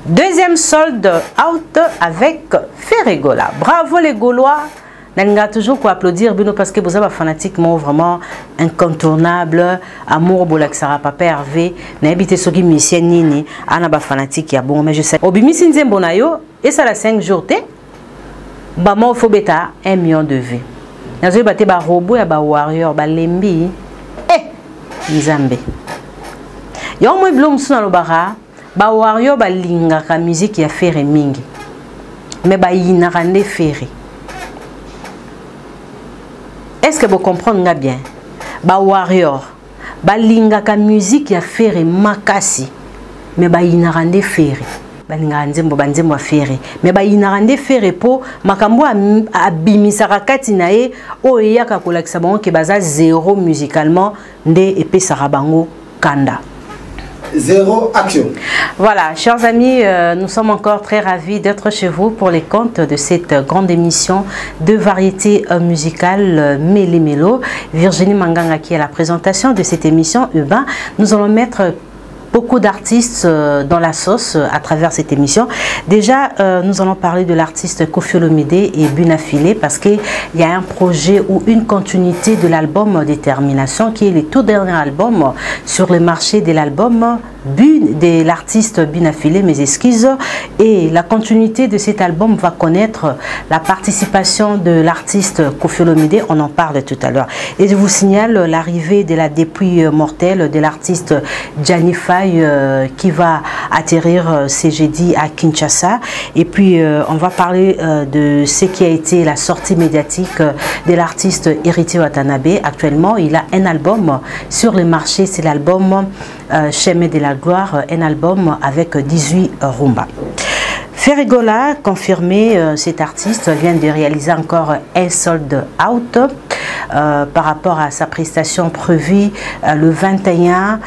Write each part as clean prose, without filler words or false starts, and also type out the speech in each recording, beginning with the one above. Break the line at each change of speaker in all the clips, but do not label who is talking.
Deuxième sold out avec Ferregola. Bravo les Gaulois. N'anga toujours quoi applaudir Bino parce que vous avez fanatiquement vraiment incontournable amour bolaksara papa Hervé na habité soki mission nini ana ba fanatique ya bon mais je sais obimi sinze bonayo et ça la 5 jours té ba mo fo beta 1 million de vues nazo baté ba robot ya ba warrior ba lembi nzambe yo mo blom suna lo bara ba warrior ba linga ka musique ya faire mingi mais ba yina rande faire. Est-ce que vous comprenez bien? Ba warrior, ba linga ka musique ya faire makasi, mais ba inarande faire. Ba linga nzembo ba nzembo faire, mais ba inarande faire po makambo abimisa rakati na ye o yaka kolakisa bango ke baza zéro musicalement nde epesa bango kanda.
Zéro action.
Voilà, chers amis, nous sommes encore très ravis d'être chez vous pour les comptes de cette grande émission de variété musicale Méli Mélo. Virginie Manganga qui est à la présentation de cette émission urbain. Nous allons mettre beaucoup d'artistes dans la sauce à travers cette émission. Déjà, nous allons parler de l'artiste Koffi Olomide et Bunafilé parce qu'il y a un projet ou une continuité de l'album Détermination qui est le tout dernier album sur le marché de l'album de l'artiste Bunafilé, mes excuses. Et la continuité de cet album va connaître la participation de l'artiste Koffi Olomide, on en parle tout à l'heure. Et je vous signale l'arrivée de la dépouille mortelle de l'artiste Gianni Faye qui va atterrir ce jeudi à Kinshasa. Et puis on va parler de ce qui a été la sortie médiatique de l'artiste Héritier Watanabe. Actuellement, il a un album sur le marché, c'est l'album Chemin de la Gloire, un album avec 18 rumba. Ferregola, confirmé, cet artiste vient de réaliser encore un sold out par rapport à sa prestation prévue le 21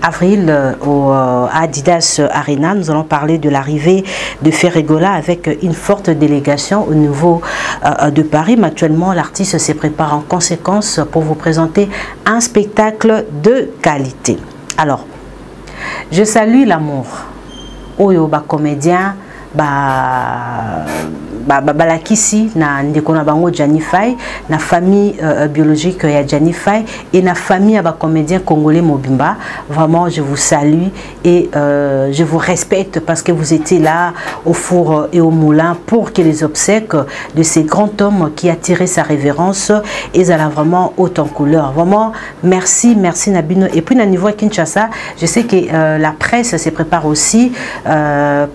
avril au Adidas Arena. Nous allons parler de l'arrivée de Ferregola avec une forte délégation au niveau de Paris. Mais actuellement, l'artiste se prépare en conséquence pour vous présenter un spectacle de qualité. Alors, je salue l'amour. Oyo ba comédien balakisi na ndeko na bango Gianni Faye na famille biologique ya Gianni Faye et na famille ba comédien congolais Mobimba. Vraiment je vous salue et je vous respecte parce que vous étiez là au four et au moulin pour que les obsèques de ces grands hommes qui a tiré sa révérence et ça a vraiment haute en couleur. Vraiment merci Nabino. Et puis à niveau Kinshasa, je sais que la presse se prépare aussi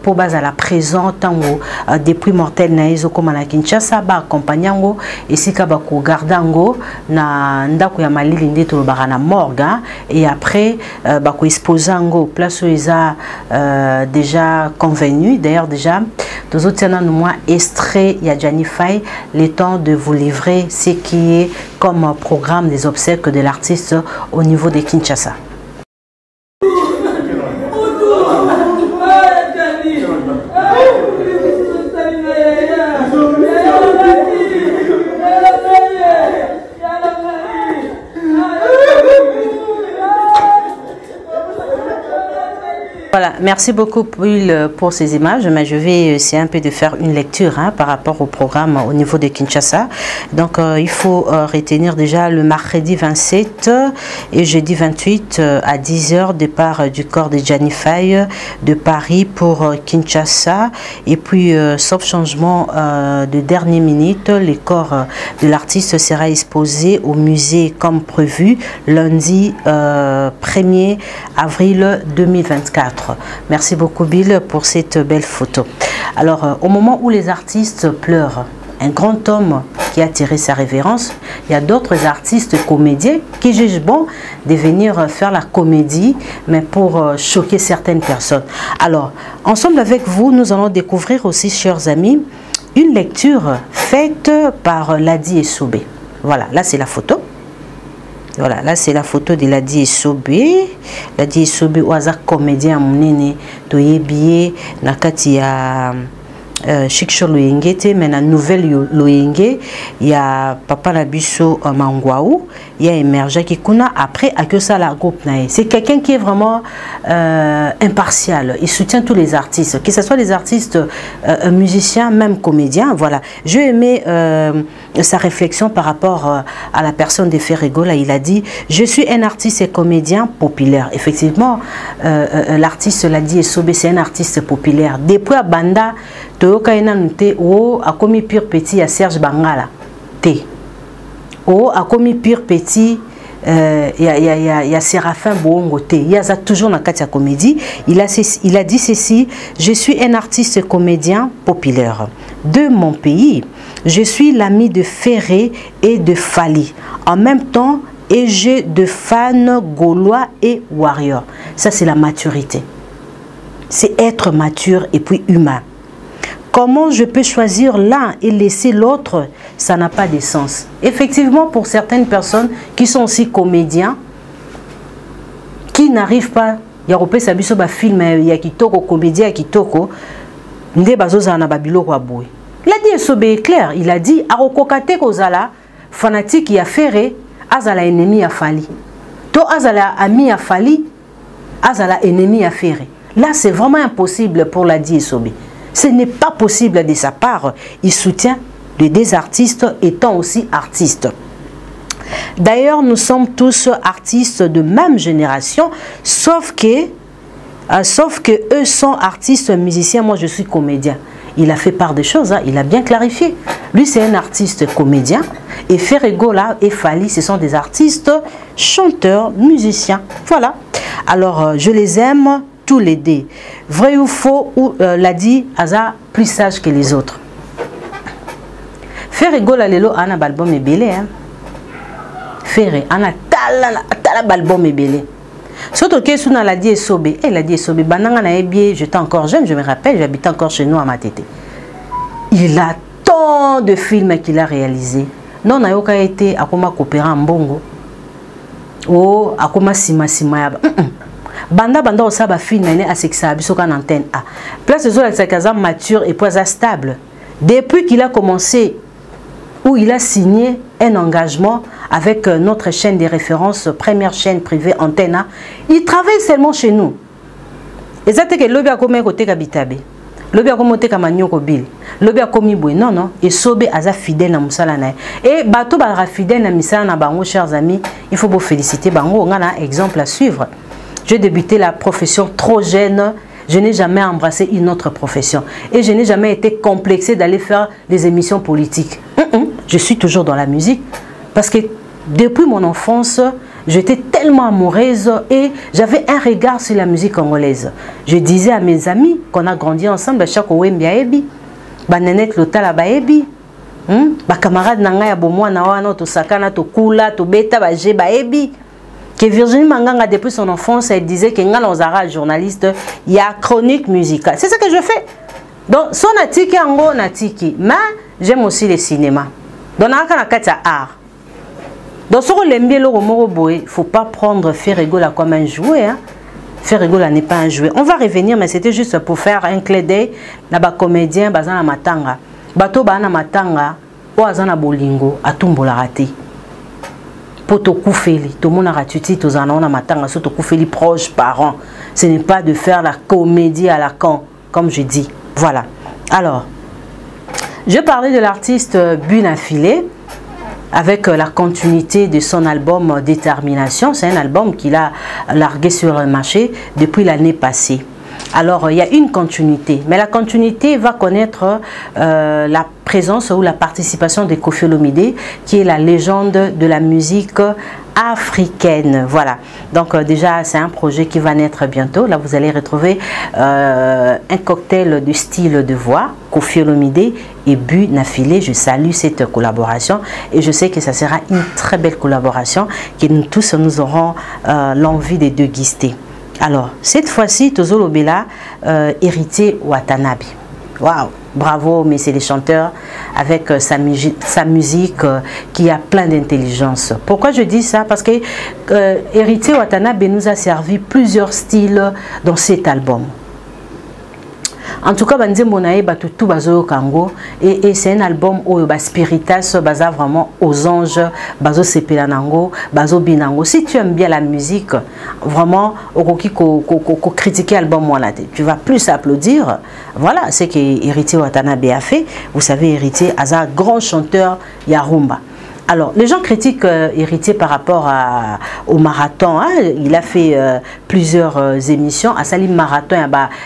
pour base à la présent tango depuis mortel na ezo koma na Kinshasa ba accompagnango esika ba ko gardango na ndako ya malili ndeto ba na morgue et après ba ko exposango place eza déjà convenu. D'ailleurs déjà tous autres nous moi extrait ya Gianni Faye le temps de vous livrer ce qui est comme programme des obsèques de l'artiste au niveau de Kinshasa. Voilà, merci beaucoup pour ces images, mais je vais essayer un peu de faire une lecture par rapport au programme au niveau de Kinshasa. Donc il faut retenir déjà le mercredi 27 et jeudi 28 à 10 h départ du corps de Gianni Faye de Paris pour Kinshasa. Et puis sauf changement de dernière minute, le corps de l'artiste sera exposé au musée comme prévu lundi 1er avril 2024. Merci beaucoup Bill pour cette belle photo. Alors au moment où les artistes pleurent, un grand homme qui a tiré sa révérence, il y a d'autres artistes comédiens qui jugent bon de venir faire la comédie, mais pour choquer certaines personnes. Alors ensemble avec vous, nous allons découvrir aussi, chers amis, une lecture faite par Ladi Essobe. Voilà, là c'est la photo. Voilà, là c'est la photo de Ladi Essobe. Ladi Essobe oaza comédien monene toyebiye nakati ya Chiksho Loyenge te mais na nouvelle Loyenge ya papa na biso Mangwaou il y a émergé qui kuna après à que ça la groupe nae. C'est quelqu'un qui est vraiment impartial. Il soutient tous les artistes, que ce soit les artistes musiciens, même comédiens. Voilà. J'ai aimé sa réflexion par rapport à la personne de Ferrego. Là, il a dit: je suis un artiste et comédien populaire. Effectivement, l'artiste l'a dit, Esobe, c'est un artiste populaire. Depuis à Banda, Toyoka Enanute, oh, a commis pire petit à Serge Bangala. T. Oh, a commis pire petit. Il y a Séraphin Boongo T. Il y a toujours dans la comédie. Il a dit ceci: je suis un artiste et comédien populaire de mon pays. Je suis l'ami de Ferré et de Fali. En même temps, et j'ai de fans gaulois et warriors. Ça, c'est la maturité. C'est être mature et puis humain. Comment je peux choisir l'un et laisser l'autre? Ça n'a pas de sens. Effectivement, pour certaines personnes qui sont aussi comédiens, qui n'arrivent pas, il y a un film, il y a kitoko, comédien kitoko, nde bazoza na babilo kwa boy. Il a dit Esobe clair, il a dit arokokate kozala fanatique ya Ferré, azala ennemi ya Fali. To azala ami ya Fali, azala ennemi ya Ferré. Là, c'est vraiment impossible pour la dit Esobe. Ce n'est pas possible de sa part. Il soutient les deux artistes étant aussi artistes. D'ailleurs, nous sommes tous artistes de même génération, sauf que eux sont artistes musiciens. Moi, je suis comédien. Il a fait part des choses, hein, il a bien clarifié. Lui, c'est un artiste comédien. Et Ferrego là et Fali, ce sont des artistes, chanteurs, musiciens. Voilà. Alors, je les aime tous les deux. Vrai ou faux, ou l'a dit, Aza plus sage que les autres. Ferrego la lelo ana balbum est belé. Ferré ana tala balbum est belé. Surtout que sous la dit Esobe, elle a dit Esobe, bananga na ebie, j'étais encore jeune, je me rappelle, j'habitais encore chez nous à Matete. Il a tant de films qu'il a réalisés. Non, na yoka été akoma coopérant mbongo. Oh, akoma sima ya. Banda osaba film ene aseksa bisoka na antenne A. Place de la kaza mature et puis stable. Depuis qu'il a commencé, où il a signé un engagement avec notre chaîne de référence, première chaîne privée Antenne A, il travaille seulement chez nous. Et ça que l'obia comme côté kabitabe. L'obia comme côté kamanyoko bil. L'obia comme ibwe non non, et sobe aza fidèle na musala na. Et bato ba fidèle na misala na bango, chers amis, il faut vous féliciter bango, on a un exemple à suivre. J'ai débuté la profession trop jeune. Je n'ai jamais embrassé une autre profession. Et je n'ai jamais été complexée d'aller faire des émissions politiques. Je suis toujours dans la musique. Parce que depuis mon enfance, j'étais tellement amoureuse et j'avais un regard sur la musique congolaise. Je disais à mes amis qu'on a grandi ensemble, chaque Wembi Aebi, Banenet Lotala Baebi, camarade Nangaya Bomoa Nawano, to Sakana, to Kula, to Beta, Baje Baebi. Que Virginie Manganga, depuis son enfance, elle disait que quand on a journaliste, il y a chronique musicale. C'est ce que je fais. Donc, son atiki ango natiki. Mais j'aime aussi le cinéma. Donc, on a art. Donc, sur l'embie, il ne faut pas prendre Ferrego comme un jouet. Hein. Ferrego n'est pas un jouet. On va revenir, mais c'était juste pour faire un clé d'œil. Là-bas, comédien, bazana matanga. Bato bana matanga, oazana bolingo, atumbola raté. Pour te koufeli, tout le monde a ratuti, tout le monde a matanga, surtout koufeli proche parents. Ce n'est pas de faire la comédie à la con, comme je dis. Voilà. Alors, je parlais de l'artiste Bunafilé avec la continuité de son album Détermination. C'est un album qu'il a largué sur le marché depuis l'année passée. Alors, il y a une continuité, mais la continuité va connaître la présence ou la participation de Koffi Olomide, qui est la légende de la musique africaine. Voilà, donc déjà, c'est un projet qui va naître bientôt. Là, vous allez retrouver un cocktail de style de voix, Koffi Olomide et Bunafilé. Je salue cette collaboration et je sais que ça sera une très belle collaboration que nous tous, nous aurons l'envie de déguster. Alors, cette fois-ci, Tozolo Bella, héritier Watanabe. Waouh, bravo, mais c'est les chanteurs avec sa musique qui a plein d'intelligence. Pourquoi je dis ça? Parce que héritier Watanabe nous a servi plusieurs styles dans cet album. En tout cas, Banzembo nae batu tout bazo kango et c'est un album où ba spiritas baza vraiment aux anges, bazo sepelanango, bazo binango. Si tu aimes bien la musique, vraiment okoki ko critiquer album wanate. Tu vas plus applaudir. Voilà, c'est que Héritier Watanabe a fait. Vous savez, Héritier Aza grand chanteur Yarumba. Alors, les gens critiquent Héritier par rapport au marathon. Hein. Il a fait plusieurs émissions. À Salim Marathon,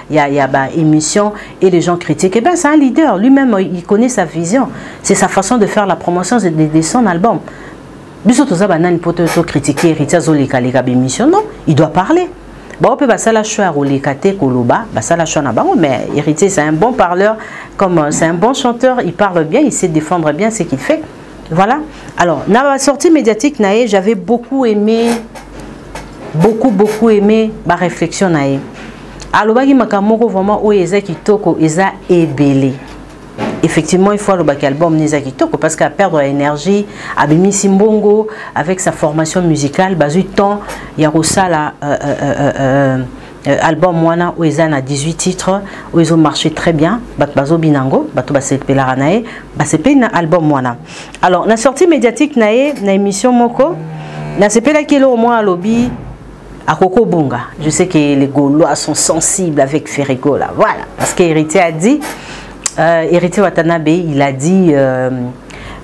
il y a émission et les gens critiquent. Eh bien, c'est un leader. Lui-même, il connaît sa vision. C'est sa façon de faire la promotion de son album. Il peut critiquer Héritier émission. Non, il doit parler. Bon, peut passer la choix mais Héritier, c'est un bon parleur, comme c'est un bon chanteur. Il parle bien, il sait défendre bien ce qu'il fait. Voilà. Alors, dans la sortie médiatique, j'avais beaucoup aimé ma réflexion. Alors, vraiment, où Eza Kitoko, Eza Ebele. Effectivement, il faut le album Eza Kitoko parce qu'à perdre l'énergie, Abimi Simbongo, avec sa formation musicale, basu temps, il y a Rossala. Album Moana où ils ont 18 titres où ils ont marché très bien bazo binango bato basepe la ranae basepe na album Moana. Alors la sortie médiatique nae na émission moko na sepe la kilo au moins à lobby à Coco Bunga. Je sais que les Gaulois sont sensibles avec Ferrego là, voilà, parce qu'Héritier a dit Héritier Watanabe, il a dit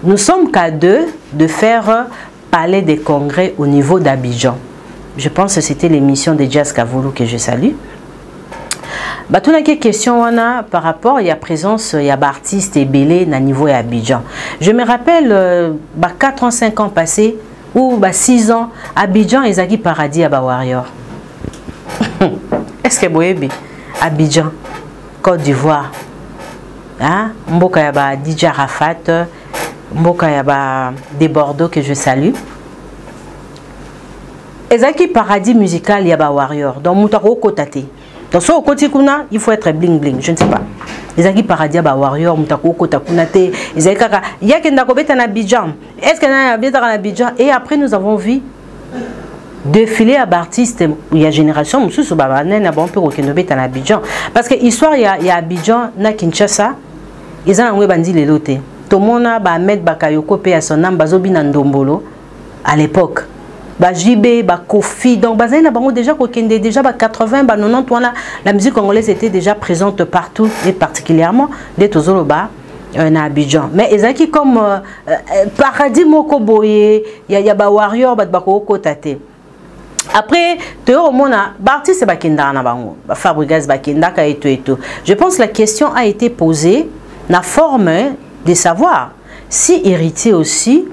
nous sommes qu'à deux de faire palais des congrès au niveau d'Abidjan. Je pense que c'était l'émission de Jazz Kavoulou que je salue. Tout a quelques questions par rapport, il y a présence, il y a artistes et belé à niveau et Abidjan. Je me rappelle 4 ans, 5 ans passés, ou 6 ans, Abidjan et Zaki Paradis à Warrior. Est-ce que vous avez Abidjan, Côte d'Ivoire, hein? Mboka yaba DJ Rafat, Mboka yaba des Bordeaux que je salue. Ezaki paradis musical yaba warrior donc mutako kotate donc so koti kuna il faut être bling bling je ne sais pas Ezaki paradis yaba warrior mutako kota kuna te ezaki kaka yakenda ko beta na Abidjan est-ce que na beta na Abidjan et après nous avons vu défiler à artistes il y a génération mususu baba na bon peu ko kendo beta na Abidjan parce que histoire il y a Abidjan na Kinshasa ils ont bandi lelote tomona ba Ahmed Bakayoko pe ya son nom bazobi na Ndombolo à l'époque. JB, Kofi, donc déjà 80, 90, la musique congolaise était déjà présente partout et particulièrement des Tozoloba na Abidjan. Mais ezaki comme paradis moko boye, il y a warrior bako tate. Après teo mona artiste bakenda na bango, Fabregas bakenda ka et tout. Je pense que la question a été posée la forme de savoir si Héritier aussi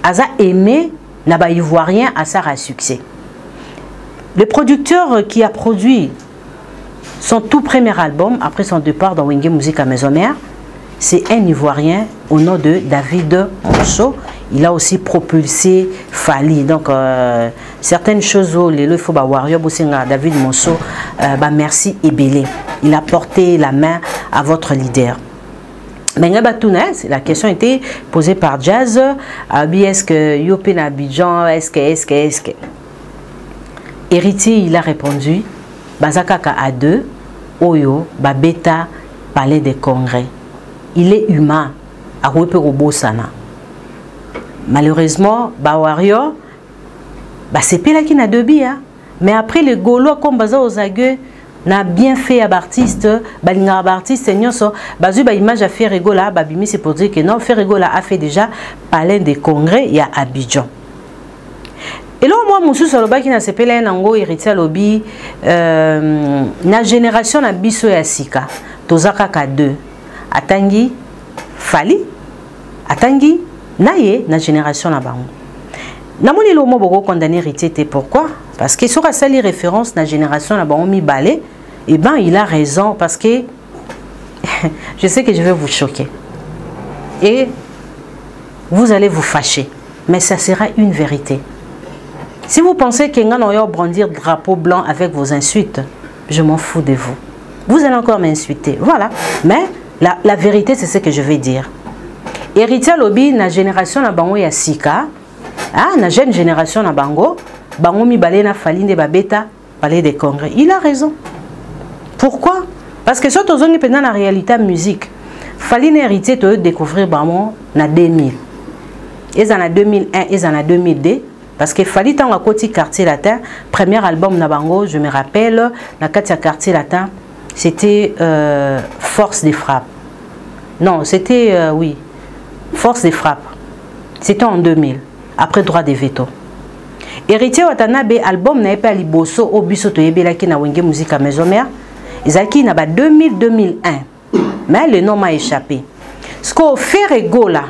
a aimé n'a ivoirien à ça à succès. Le producteur qui a produit son tout premier album après son départ dans Wenge Musique à Maison Mère, c'est un ivoirien au nom de David Monceau. Il a aussi propulsé Fali. Donc certaines choses il faut warrior David Monceau merci Ebele. Il a porté la main à votre leader. La question était posée par Jazz. Est-ce que Yopé Abidjan, est-ce que Héritier, il a répondu Bazakaka à 2, Oyo, Babeta, Palais des Congrès. Il est humain. À Sana. Malheureusement, Bawario, c'est Pela qui n'a de bien. Mais après, les Gaulois, comme Baza aux agueux, n'a bien fait à l'artiste, l'artiste bazu ba image à Ferregola, babimi c'est pour dire que non, Ferregola a fait déjà palais des congrès il y a Abidjan. Et là moi monsieur saloba qui n'a sepelé nango Héritier lobby na génération na biso ya sika tozaka ka 2 atangi Fali atangi naye na génération na bango. Namoni lo mo boko condamner Héritier pourquoi? Parce que sur sa référence na génération na bango mi balé, et ben il a raison parce que je sais que je vais vous choquer et vous allez vous fâcher, mais ça sera une vérité. Si vous pensez que nga noyo brandir drapeau blanc avec vos insultes, je m'en fous de vous. Vous allez encore m'insulter, voilà. Mais la vérité c'est ce que je vais dire. Héritier lobby na génération na bango ya sika, ah na jeune génération na bango. Bango mi balé na Fali de Babeta, palais des congrès. Il a raison. Pourquoi? Parce que surtout pendant la réalité musique, fallait hériter de découvrir vraiment na 2000. Ils en a 2001, ils en a 2002. Parce qu'il fallait tant à côté quartier latin, premier album Nabango, je me rappelle, na quartier latin, c'était Force des frappes. Non, c'était oui, Force des frappes. C'était en 2000, après droit des veto. Héritier Watanabe album n'a pas liboso au biso to yebela ki na wenge musique à maison mère. Izaki na ba 2000-2001. Mais le nom m'a échappé. Ce qu'on fait rigola.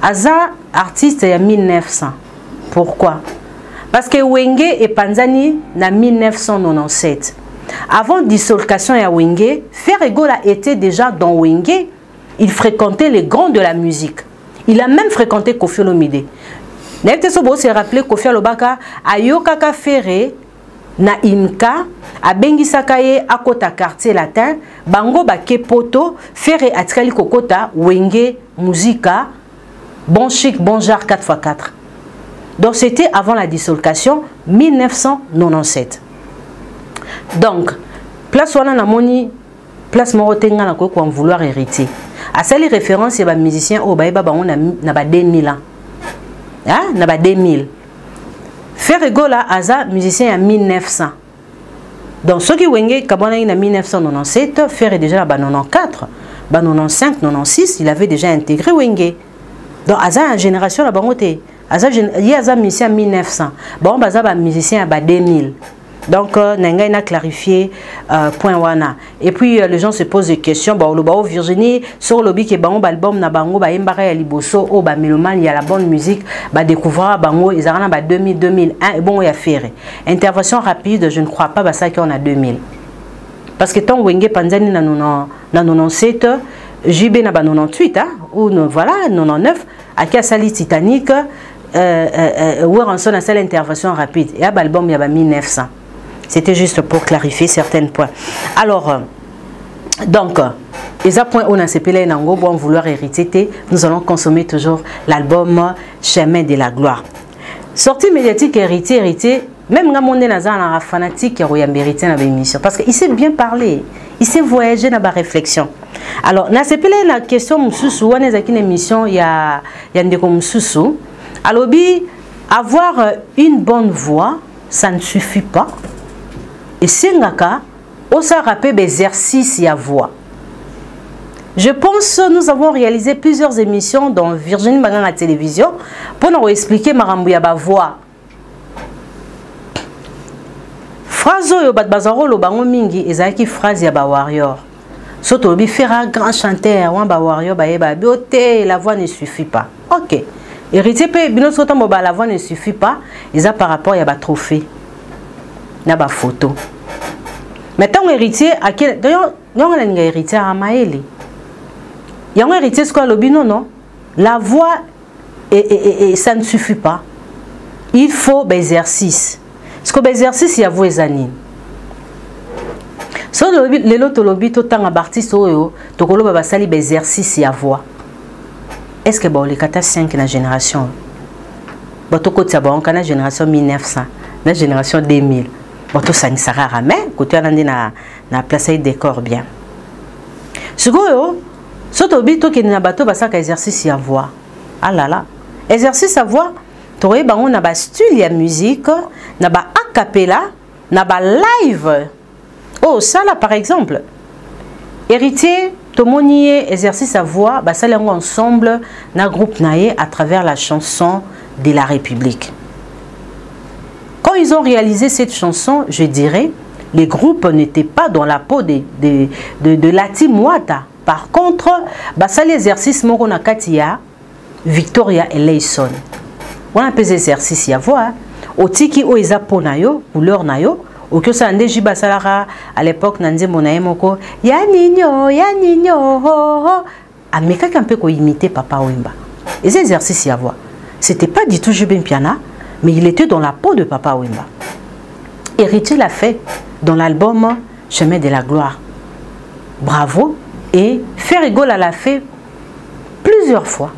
Aza artiste il y a 1900. Pourquoi? Parce que Wenge et Panzani na 1997. Avant dissolution à Wenge, Ferregola était déjà dans Wenge. Il fréquentait les grands de la musique. Il a même fréquenté Koffi Olomide. N'était ce beau se rappeler Koffi Olobaka ayokaka Ferre na Inka a Bengisakaye à Kota quartier latin bango bake poto Ferre atikali kokota Wenge musica bon chic bon genre 4x4. Donc c'était avant la dissolution 1997. Donc place wana na moni place morotenga na ko vouloir hériter. À ça les références il y a des musiciens au baïba bango na ba 2000 ans. Ah, na ba 2000. Ferregola aza musicien en 1900. Donc ceux qui wenge kabona en 1997, Ferre déjà ba 94, ba 95, 96, il avait déjà intégré Wenge. Donc aza une génération la bangote. Aza il aza musicien en 1900. Bon baza ba musicien ba 2000. Donc Nenga a clarifié point wana. Et puis les gens se posent des questions. Bon le bao Virginie sur le bic et bango album na bango ba embara ya liboso o ba meloman il y a la bonne musique ba découvrir bango ils arana ba 2000 2001 et bon il y a Ferre. Intervention rapide, je ne crois pas ça qu'on a 2000. Parce que tant Wenge Panzani na 97 JB na ba 98 hein ou voilà 99 à Kassali Titanic Weranson a celle intervention rapide et à l'album il y a 1900. C'était juste pour clarifier certains points. Alors, donc, les points où on a CPL Nango, bon vouloir hériter, nous allons consommer toujours l'album Chemin de la gloire. Sortie médiatique hérité, même quand on est dans la fanatique, il y a mérité dans l'émission. Parce qu'il sait bien parler, il sait voyager dans la réflexion. Alors, dans CPL, la question, Moussoussou, on est dans une émission, il y a des Moussoussou. Alors, avoir une bonne voix, ça ne suffit pas. Et c'est ngaka, on s'est rappelé des exercices à voix. Je pense que nous avons réalisé plusieurs émissions dans Virginie Magan à télévision pour nous expliquer Marambouya ba voix. Phrase yo bat bazaro lo bango mingi ezaki phrase ya ba warrior. Soto bi fera grand chanteur wan ba warrior ba yeba bioté la voix ne suffit pas. OK. Héritier pe bino soto mo ba la voix ne suffit pas, eza par rapport ya ba trophée. Na ba photo. Maintenant héritier à quel d'ailleurs non on a héritier à Maëli. Il y a un héritier ce qu'on lobby non. La voix et ça ne suffit pas. Il faut des exercices. Ce que l'exercice il y a vous examiner. So les loto lobby tout temps à artiste oyo to kolo ba sali des exercices il y a voix. Est-ce que ba les 4-5 la génération ba to ko tia ba on kana génération 1900, la génération 2000. Tout ça ne sera jamais côté na place décor bien. Ce que surtout bito qui na bateau basa exercice à voix. Ah là là. Exercice à voix, tu vois on a ba style ya musique, na ba a cappella, na ba live. Oh ça là par exemple. Héritier tomonier exercice à voix, ba ça ensemble na groupe naé à travers la chanson de la République. Quand ils ont réalisé cette chanson, je dirais, les groupes n'étaient pas dans la peau de Lati Mouata. Par contre, ça l'exercice Morona Katia, Victoria et Layson. On a des exercices à voir. Au tiki o isa ponayo, couleur nayo, au que ça ande jiba salara à l'époque nande monaye moko, ya nino, ho ho. Ah mais quelqu'un peut imiter Papa Wemba. Les exercices à voir. C'était pas du tout Jubin Piana. Mais il était dans la peau de Papa Wemba. Héritier l'a fait dans l'album Chemin de la gloire. Bravo. Et Ferregola l'a fait plusieurs fois.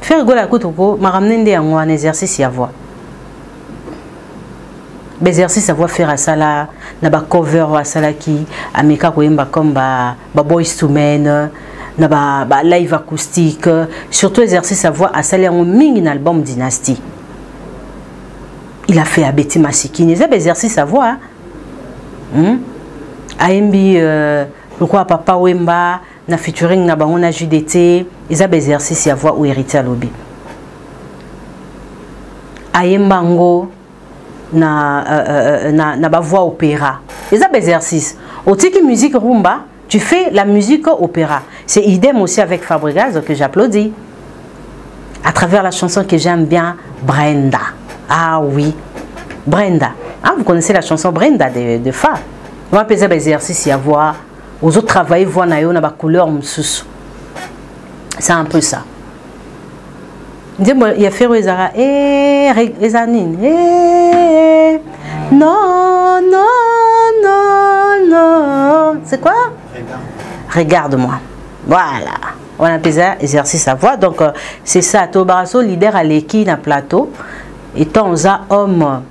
Ferregola Koutoko m'a ramené un exercice à voix. Exercice savoir faire à ça là, na ba cover à ça là qui ameka koyemba comme ba boys to men, na ba live acoustique, surtout exercice savoir à ça là un mini album Dynasty. Il a fait à Betty Masikini, c'est exercice savoir. Aimbi le quoi papa Wemba na featuring na bango na JDT, ils a exercice savoir ou héritier lobby. Ayembango na ba voix opéra. Les exercices. Au tiki musique rumba, tu fais la musique opéra. C'est idem aussi avec Fabregas que j'applaudis. À travers la chanson que j'aime bien, Brenda. Ah oui, Brenda. Ah, vous connaissez la chanson Brenda de Fa. On va faire des exercices et avoir aux autres travailler voir na ba couleur moussous. C'est un peu ça. Il y a fait Rezara Rezanine. Non, non, non, non. C'est quoi? Regarde-moi. Voilà. On appelle ça exercice à voix. Donc, c'est ça. Tobarasso, leader à l'équipe dans plateau. Étant un homme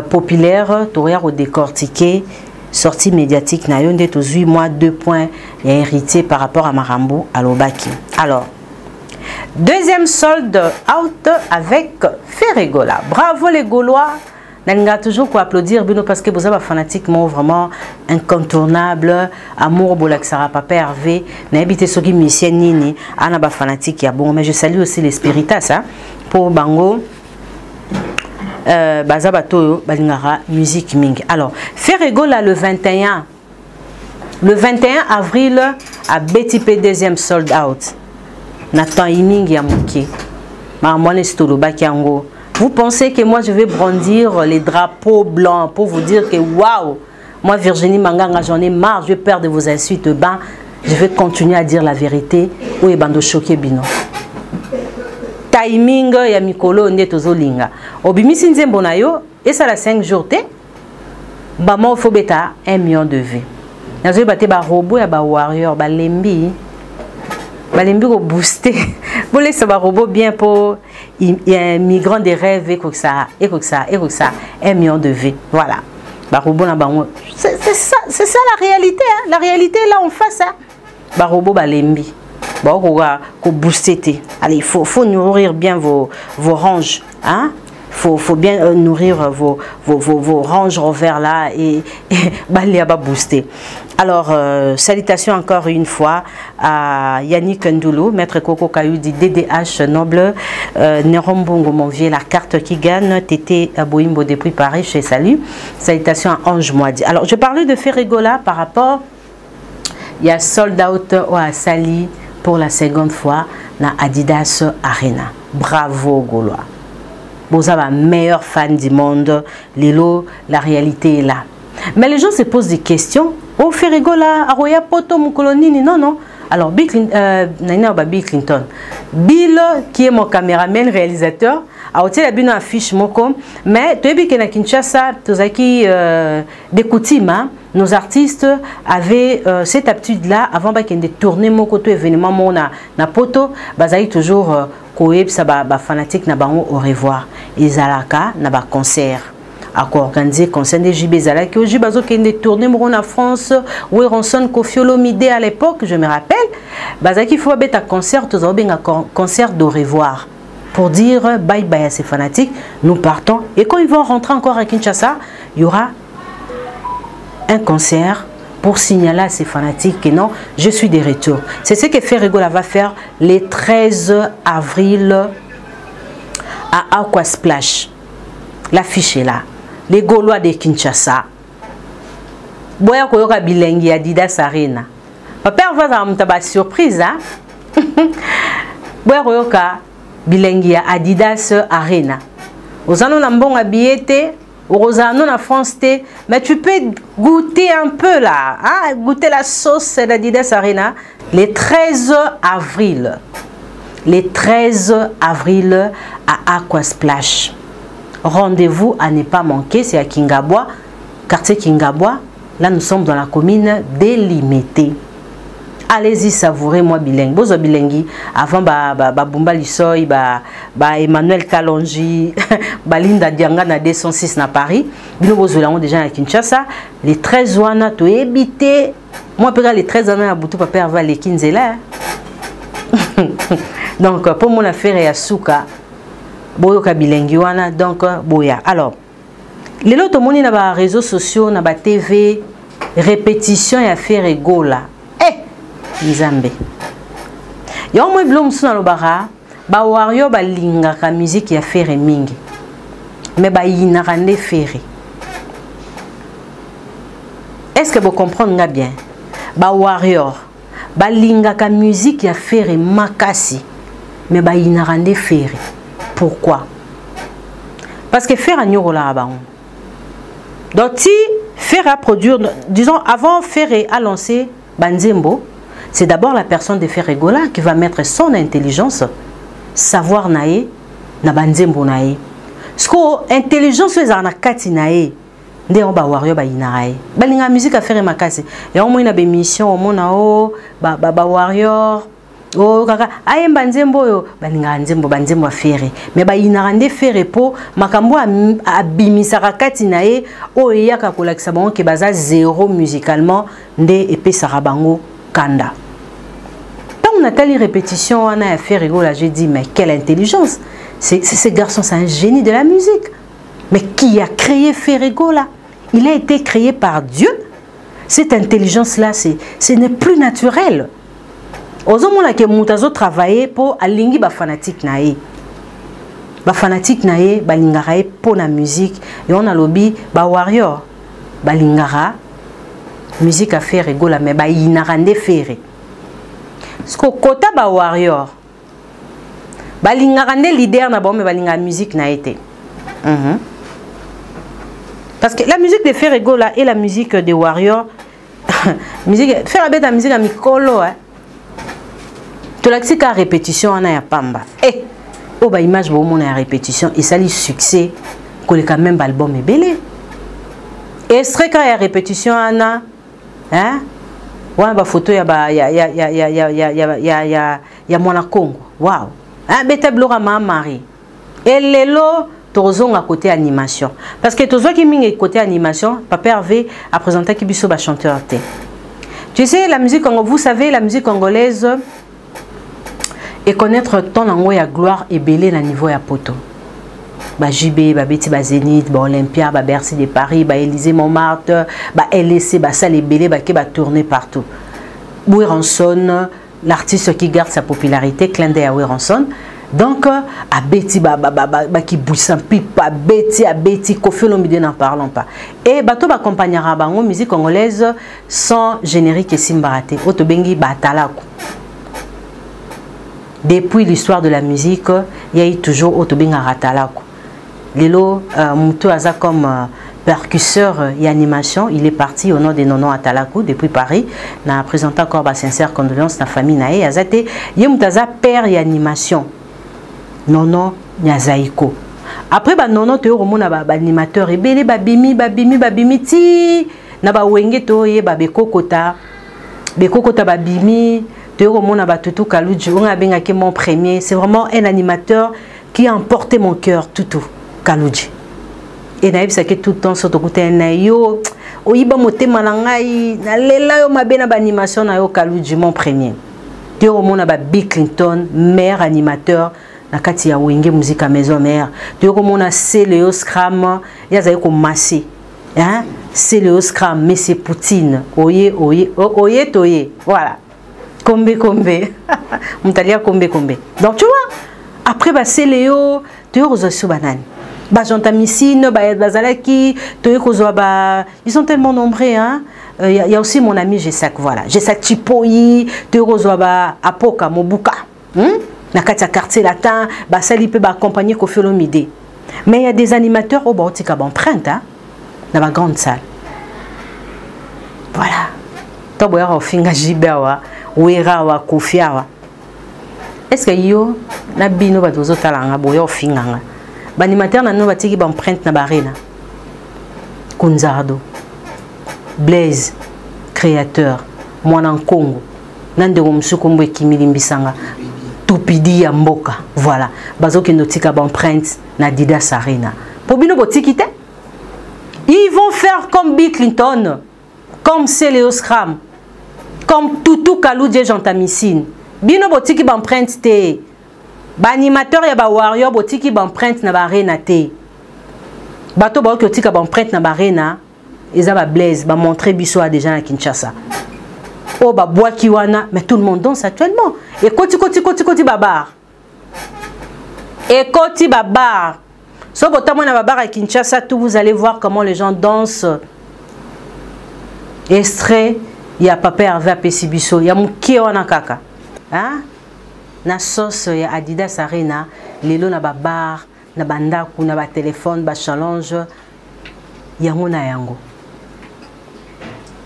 populaire, Toria au décortiqué, sortie médiatique, Nayon de 8 mois, 2 points, et hérité par rapport à Marambo, à l'Obaki. Alors, deuxième solde out avec Ferregola. Bravo les Gaulois. N'a toujours quoi applaudir parce que vous avez fanatiquement vraiment incontournable. Amour Bolaksara Papa Hervé. N'a habité ce qui mission Nini. Anaba fanatique ya bon. Mais je salue aussi les spiritas pour Bango. Bazabato Balingara musique Ming. Alors Ferregola le 21 avril à BTP deuxième sold out. Nathan Iming Yamuki. Marmone Stoloba Kiango. Vous pensez que moi je vais brandir les drapeaux blancs pour vous dire que waouh, moi Virginie Manganga j'en ai marre, je vais perdre vos insultes bas, je vais continuer à dire la vérité ou et bando choqué bino. Timing ya mikolo ndetozo linga. Obimisi nzembo na yo et ça la 5 jours té. Ba mo faut beta 1 million de vues. Nazo baté ba robot ya ba warrior ba lembi. Balembi ko booster. Vous laissez un robot bien pour un migrant des rêves et que ça, 1 million de vues. Voilà. C'est ça la réalité. Hein? La réalité là en face. Hein? Robot balembi. Ko booster. Allez, il faut nourrir bien vos ranges. Hein? Faut bien nourrir vos ranges revers là et baléaba booster. Alors, salutations encore une fois à Yannick Ndoulou, Maître Coco Kayou du DDH Noble, Nerombongo mon vieux, la carte qui gagne, Tété Aboimbo depuis Paris, chez Salut. Salutations à Ange Moadi. Alors, je parlais de Ferregola par rapport, il y a sold out à Sali pour la seconde fois dans Adidas Arena. Bravo Gaulois. Vous avez un meilleur fan du monde. Lilo, la réalité est là. Mais les gens se posent des questions. Oh, Ferregola, Aroya Poto, Moukolonini, non, non. Alors, Bill Clinton. Bill, qui est mon caméraman, réalisateur, a aussi la bonne affiche, mais tu as vu que na Kinshasa, des coutumes, nos artistes avaient cette habitude-là, avant qu'ils tourner mon côté événement, na poto, ils toujours fanatique na bango au revoir. Ils alaka na ba concert. À organiser concert des JB Zalaki au Jibazo qui est tourné en France où Ronson Kofiolo Mide à l'époque, je me rappelle. Bazaki faut un concert, tous un concert de revoir pour dire bye bye à ces fanatiques. Nous partons et quand ils vont rentrer encore à Kinshasa, il y aura un concert pour signaler à ces fanatiques que non, je suis de retour. C'est ce que Ferregola va faire le 13 avril à Aqua Splash. L'affiche est là. Les Gaulois de Kinshasa. Boya koyoka bilengi Adidas Arena. Papa va avoir une surprise. Boya koyoka bilengi Adidas Arena. Aux années on a billetté. Heureusement, en France, mais tu peux goûter un peu là, hein? Goûter la sauce d'Adidas Arena. Le 13 avril. Le 13 avril à Aqua Splash. Rendez-vous à ne pas manquer, c'est à Kingabwa, quartier Kingabwa. Là, nous sommes dans la commune délimitée. allez-y savourer moi bilingue bozo bilingi avant bumba lisoy Emmanuel Kalonji Balinda Dianga na 206 na Paris bino bozo lango déjà na Kinshasa les 13 wana to ebité moi pega les 13 ans à butu papa va les 15 là donc pour mon affaire ya suka boyo ka bilingi wana donc boya alors les autres moni na ba réseaux sociaux na ba TV répétition ya faire egola Nzambe yo moi blom suna lobara ba wario ba linga ka musique ya faire mingi mais ba yina rande faire est-ce que vous comprenez bien ba warrior ba linga ka musique ya faire makasi mais ba yina rande faire pourquoi parce que faire anyoro la ba donc si faire à produire disons avant faire à lancer banzembo. C'est d'abord la personne de Ferregola qui va mettre son intelligence, savoir nae, na banzembo nae. Ce que intelligence est en akati nae, nde on ba wario ba inae. Ba linga musique à faire makasi. Ya au moins na bémission au mona o ba warrior o kaka aye banzembo yo ba linga banzembo a faire. Mais ba inarande faire po makambo abimisa kati nae o yaka kolakisa bango ke baza zéro musicalement nde epé sarabango kanda. On a telle répétition, on a fait rigoler, j'ai dit, mais quelle intelligence! Ce garçon, c'est un génie de la musique. Mais qui a créé Ferrego là? Il a été créé par Dieu. Cette intelligence-là, ce n'est plus naturel. Aux hommes là que Moutazo travaillait pour alingi ba fanatique nae. Ba fanatique nae, ba lingarae pour la musique. Et on a lobby ba warrior. Ba lingara, musique à Ferrego là, mais ba inarande ferré. Ce que kota ba warrior balinga rande leader na bon mais balinga musique na été parce que la musique de Ferrego là et la musique de warrior musique faire bête la musique à mikolo hein to la ka répétition ana ya pamba et o ba image bo mona ya répétition et ça li succès ko le quand même album est belé et serait quand ya répétition ana hein ouais ba photo ya mwana Congo waouh ah beta blora ma mari et lelo tozonga côté animation parce que tozo ki mingi côté animation papa Hervé a présenté ki biso ba chanteur té tu sais la musique congolaise vous savez la musique congolaise et connaître ton nango ya gloire et belé na niveau ya poto ba JB ba Betty ba Zénith ba Olympia ba Bercy de Paris ba Élysée Montmartre ba LSC ba Salle Belé ba qui ba tourner partout. Wiranson l'artiste qui garde sa popularité clin d'œil à Wiranson donc à Betty ba qui bouge pipa Betty Koffi Olomide n'en parlons pas et bato ba accompagnera bango musique congolaise sans générique et simbaraté auto bengi ba talako. Depuis l'histoire de la musique il y a eu toujours auto benga ratalako. Lelo Moutou Aza comme percusseur et animation, il est parti au nom de Nono Atalakou depuis Paris. Na présenté encore ma sincère condoléance na famille nae Azate. Yemutaza père et animation. Nono Nyazaiko. Après ba Nono te romona ba animateur et belé babimi ti na ba wenge to ye ba bekokota babimi te romona ba tutu kaluji on a benga ke mon premier, c'est vraiment un animateur qui a emporté mon cœur tutu. Kaluji et naïf ça que tout le temps sur côté na yo oyiba motema na ngai na lela yo mabena ba animation na yo Kaluji mon premier te romona ba Bill Clinton meilleur animateur na kati ya wenge musique à maison mère te romona c'est le Scram ya za ko masser hein c'est le Scram mais c'est Poutine oye toye voilà kombe mutalia kombe donc tu vois après bah c'est Léo te rozo banane Bajantamissine, Bazalaki, ils sont tellement nombreux. Hein? Il y a aussi mon ami Gessak, voilà. Gessak Chipoyi, Terozoaba, Apoka, Mobuka. Nakatia quartier latin, Basali peut accompagner Koffi Olomide. Mais il y a des animateurs au Baotika Empreinte, hein? Dans la grande salle. Voilà. Toboya Ofinga Jibewa, Werawa, Kofiawa. Est-ce que yo, Nabino Badozo Talanga, Boya Ofinga? L'animateur n'a pas été empreinte na barena. Kunzardo, Blaise, créateur, Mwana Congo, nande komsukombo ekimilimbisanga tupidi ya mboka voilà bazoki notika ba empreinte na Adidas Arena pour bino botiki te ils vont faire comme Bill Clinton comme Célio Scram comme Tutu Kaludje Jantamissine bino botiki ba empreinte te ba animateur ya ba warrior botiki ba empreinte na ba arena te bato ba otika ba empreinte na ba arena eza ba Blaise ba montrer biso a déjà na Kinshasa. Oh bah bois kiwana, mais tout le monde danse actuellement. Et koti babar. Et koti babar. So botamon na babar à Kinshasa, tout vous allez voir comment les gens dansent. Extrait, il y a Papa Hervé Pesibiso, il y a Mouké wana kaka. Hein? Na sauce ya Adidas Arena, lelo na babar, na bandaku, na ba téléphone, ba challenge. Yango na yango.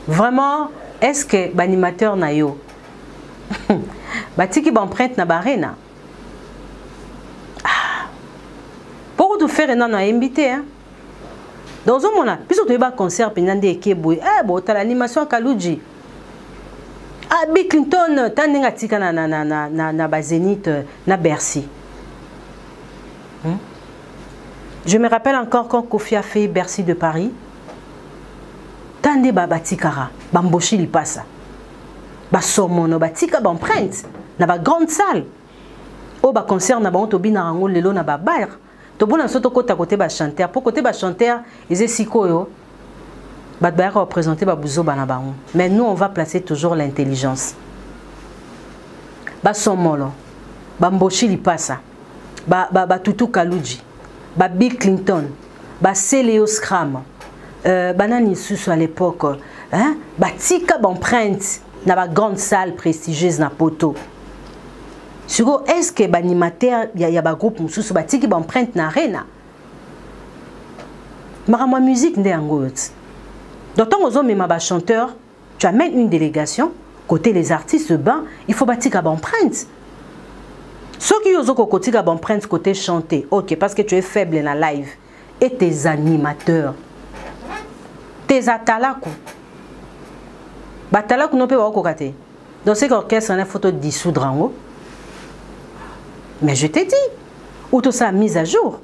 Vraiment. Est-ce que l'animateur na yo batiki ba empreinte na barena pour tout faire non invité hein dans un moment puisque tu vas concert pendant ekeboy bon ta l'animation Kaludji Bill Clinton tandinga tika na ba Zénith na Bercy. Je me rappelle encore quand Kofi a fait Bercy de Paris. Tande batikara bamboshi li passa ba somono batika ba empreinte na ba grande salle o ba concert na ba otobi na rango lelo na ba bar to bona soto kota côté ba chanteur pour côté ba chanteur ils sikoyo ba ba représenter ba buzo bana ba mais nous on va placer toujours l'intelligence ba somono bamboshi li passa ba Tutu Kaludji ba Bill Clinton ba Célio Scram banani sous à l'époque hein batika empreinte na ba grande salle prestigieuse na poto sugo est-ce que l'animateur ya ba groupe mususu batiki empreinte na arena marama musique nde yangot donc tant ozo mema ba chanteur tu amènes une délégation côté les artistes ben il faut batika empreinte ceux qui ozo kotika empreinte côté chanter OK parce que tu es faible na live et tes animateurs tes atalaku batalaku no pe ba okokate dans cet orchestre on a photo dissoudre en haut mais je t'ai dit ou tout ça mise à jour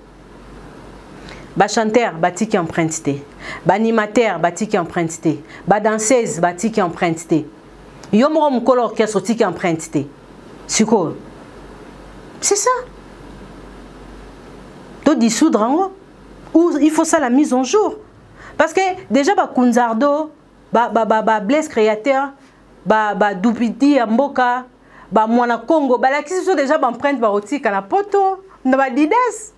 ba chanteur batiki empreinte té ba animateur batiki empreinte té ba danseuse batiki empreinte té yo mo mukolo orchestre tiki empreinte té siko c'est ça to dissoudre en haut ou il faut ça la mise en jour. Parce que déjà, Kunzardo, Blaise Créateur, Dupiti, Mboka, Mwana Congo, qui sont déjà empreintes par Otik à la poto, Didas.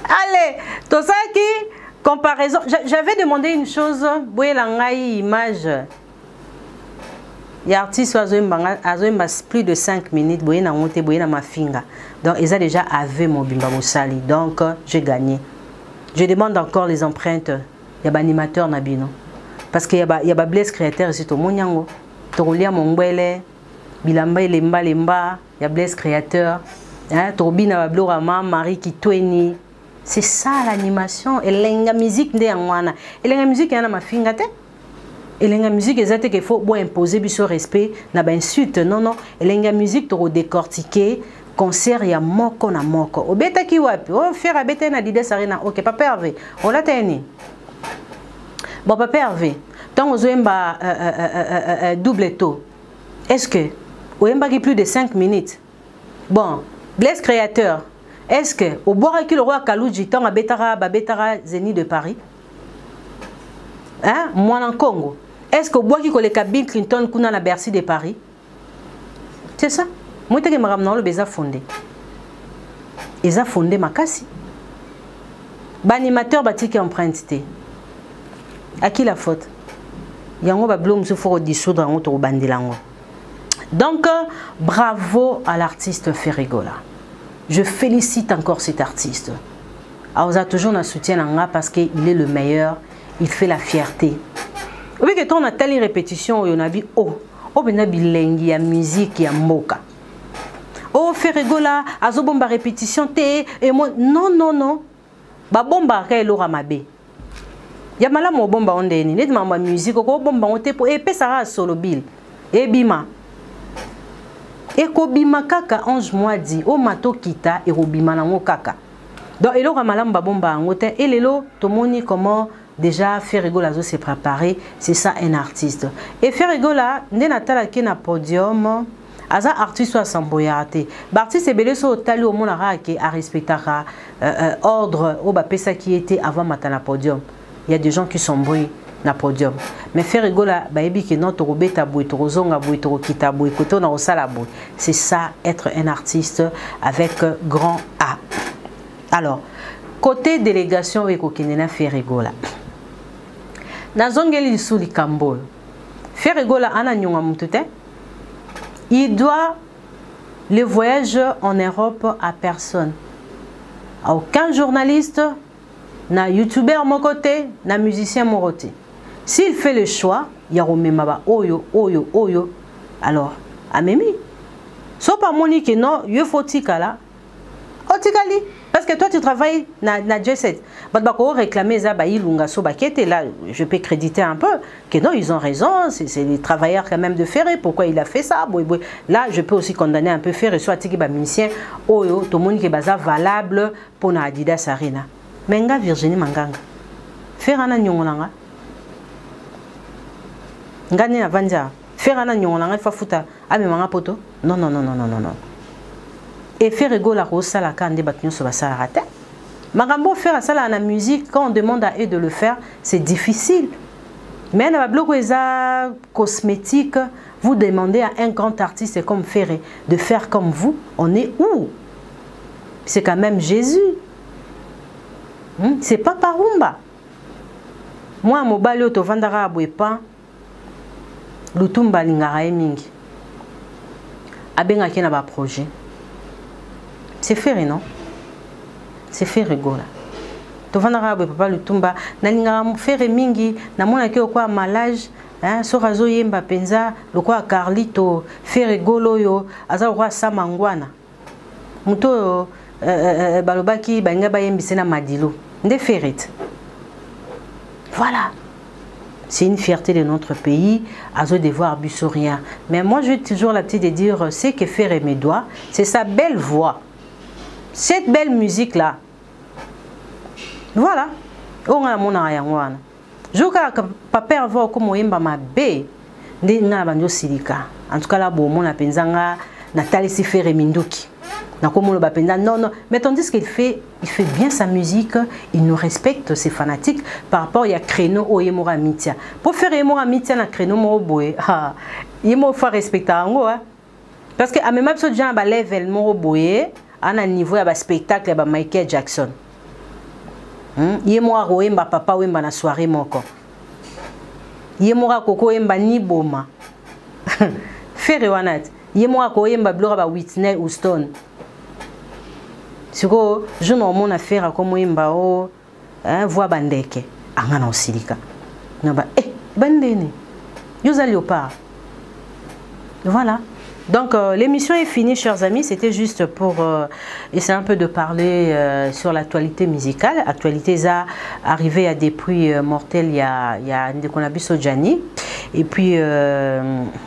Allez, tout ça qui, comparaison. J'avais demandé une chose, image. Il y a artiste qui plus de 5 minutes, ma finga. Donc, ils ont déjà avé mon bimba moussali. Donc, j'ai gagné. Je demande encore les empreintes. Il y a des animateurs nabino. Parce qu'il y a des Blaise Créateur ici. Il y a Mongwele, Bilamba Lemba Lemba, il y a Blaise Créateur, Turbina Blorama, Marie Kitweni. C'est ça l'animation. Et la musique de Yangwana. Et la musique, il y a ma fingate. Et la musique, c'est qu'il faut imposer ce respect. N'a pas insulte. Non, non. Et la musique, tu dois décortiquer. Concert ya moko na moko obeta ki wapi o faire abeta na Adidas Arena OK Papa Hervé on l'a tenu bon Papa Hervé tant ozoemba double taux est-ce que oemba qui plus de 5 minutes bon Blaise Créateur est-ce que au boire qui le roi Kaludji tant abetara Zénith de Paris hein moi en Congo est-ce que au boire qui koleka Bill Clinton kuna na Bercy de Paris c'est ça. Moi, je suis fondé. Ils ont fondé ma casse. L'animateur batiki empreinte. À qui la faute? Yango ba blom se faut dissoudre en autre bandilango. Donc, bravo à l'artiste Ferrigola. Je félicite encore cet artiste. On a toujours un soutien parce qu'il est le meilleur. Il fait la fierté. Oui, que on a telle répétition, on a dit oh, ben a bilingue, il y a musique, il y a moka. Oh, Ferrigola, azo bomba répétition té et moi non non non. Ba bomba ka elora mabe. Ya mala mo bomba ondeni, net mama musique ko bomba onte pour et ça solo bill. Ebima. Ekobima kaka 11 mois dit. O mato kita ekobima nango kaka. Donc, et là, malamba bomba angote. Et lelo, tomoni comment déjà Ferregola s'est préparé. C'est ça un artiste. Et Ferregola, n'enatala qui na podium. Aza artiste soit sans boyarté. L'artiste est belé sur tali au monara qui a respecté ordre au bapesa qui était avant matana podium. Il y a des gens qui sont bruits na podium. Mais Ferregola, baebi qui non toro beta boy toro zonga boy toro kita boy koto na osala boy. C'est ça être un artiste avec grand A. Alors, côté délégation avec Okinena Ferregola. Nazongeli sous likambo. Ferregola ana nyonga mutute. Il doit le voyage en Europe à personne. À aucun journaliste, na youtubeur mon côté, na musicien mon côté. S'il fait le choix, il y a Romemaba oyo oyo oyo. Alors, amemi. Sauf pas Monique non, il faut tikala. Otikali. Parce que toi tu travailles na J7. Badbako réclamer ça ilunga so bakete là, je peux créditer un peu que non, ils ont raison, c'est les travailleurs quand même de Ferré, pourquoi il a fait ça. Là, je peux aussi condamner un peu Ferré soit tiki ba musicien oyo to moni ke baza valable pour na Adidas Arena. Menga Virginie Manganga. Ferana nyongolanga. Ngani na vanja. Ferana nyongolanga fa futa amemanga poto. Non non non non non non non. Et Ferregola rosa la kande batnyo so basala rate. Magambo faire ça la musique quand on demande à eux de le faire, c'est difficile. Mais dans la bloc cosmétique, vous demandez à un grand artiste comme Ferré de faire comme vous, on est où? C'est quand même Jésus. C'est pas Parumba. Moi mobali oto vandara abwepa lutumba lingara mingi. Abenga kena ba projet. C'est Ferré, non? C'est Ferregola. Tovandara papa lutumba nalinga Ferré mingi na mona ke kwa malage hein so razo yemba penza lokwa Carlito Ferregolo yo aza kwa samangwana muto balobaki banga bayembise na madilo nde Ferret. Voilà. C'est une fierté de notre pays, à ce devoir bussorien. Mais moi, j'ai toujours la petite de dire, c'est que Ferré mes doigts, c'est sa belle voix. Cette belle musique là, voilà. On a mon ayangwana. Je crois que papa voir comment yemba ma bé, n'a banjo silika. En tout cas là, bon, mon apenzanga Nathalie Ferré Minduki. Na comment le bapenza non non. Mais tandis qu'il fait, il fait bien sa musique, il nous respecte ses fanatiques par rapport il y a créneau au yemora mitia. Pour faire yemora mitia na créneau mo boé. Ah, yemo faut respecter ngo hein. Parce que à même ce genre ba level mo boé. À un niveau de spectacle de Michael Jackson. Yemora wemba papa wemba na soirée moko. Yemora koko wemba ni boma. Ferré wanat. Yemora ko wemba blora ba Whitney Houston. Siko je no mona faire comme wemba o voix bandeke. Angana osilika. Naba bandene. Yoza léopard. Voilà. Donc l'émission est finie, chers amis. C'était juste pour essayer un peu de parler sur l'actualité musicale. Actualité ça arrivé à des prix mortels il y a qu'on a vu Sojani. Et puis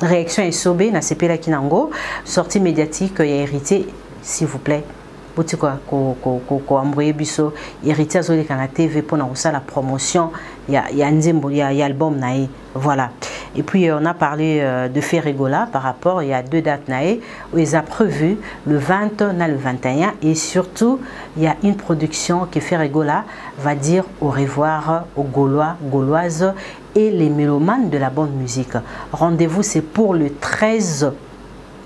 réaction SOB na CP Kinango, sortie médiatique il y a hérité, s'il vous plaît. Boti quoi ko envoyer biso hérité azoli kana TV pour na la promotion il y a nzembo il y a album nae voilà. Et puis on a parlé de Ferregola par rapport, il y a 2 dates nae où ils a prévu le 20 na le 21 et surtout il y a une production que Ferregola va dire au revoir aux Gaulois, Gauloises et les mélomanes de la bonne musique. Rendez-vous c'est pour le 13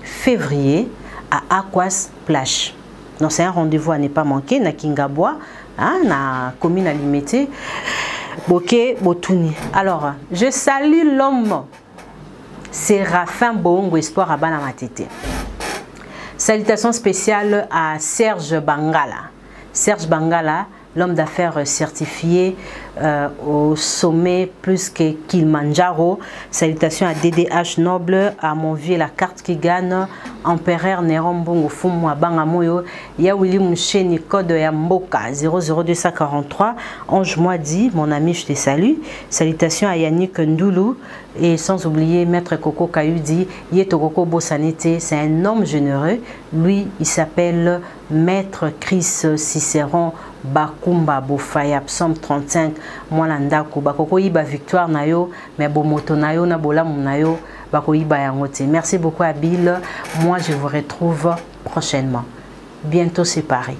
février à Aquas Plage. Donc c'est un rendez-vous à ne pas manquer na Kingabois, hein, na commune alimentée. Boké Botuni. Alors, je salue l'homme Séraphin Bongo Espoir à Banamatete. Salutations spéciales à Serge Bangala. Serge Bangala, l'homme d'affaires certifié au sommet plus que Kilimanjaro. Salutations à DDH Noble, à mon vieux la carte qui gagne, Empereur Néron Bongo Fumu Bangamoyo, ya Willy Moucheni code ya Mboka 00243, Ange Moidi, mon ami, je te salue. Salutations à Yannick Ndoulou et sans oublier Maître Coco Kayudi, Yetokoko Bossanete, c'est un homme généreux. Lui, il s'appelle Maître Chris Cicéron Bakumba Bofaya, psaume 35, Mwalandako, Bakoko Iba victoire nayo, mais Bomoto nayo, na Bolamu nayo, Bako Iba yangote. Merci beaucoup à Bill. Moi, je vous retrouve prochainement. Bientôt séparés.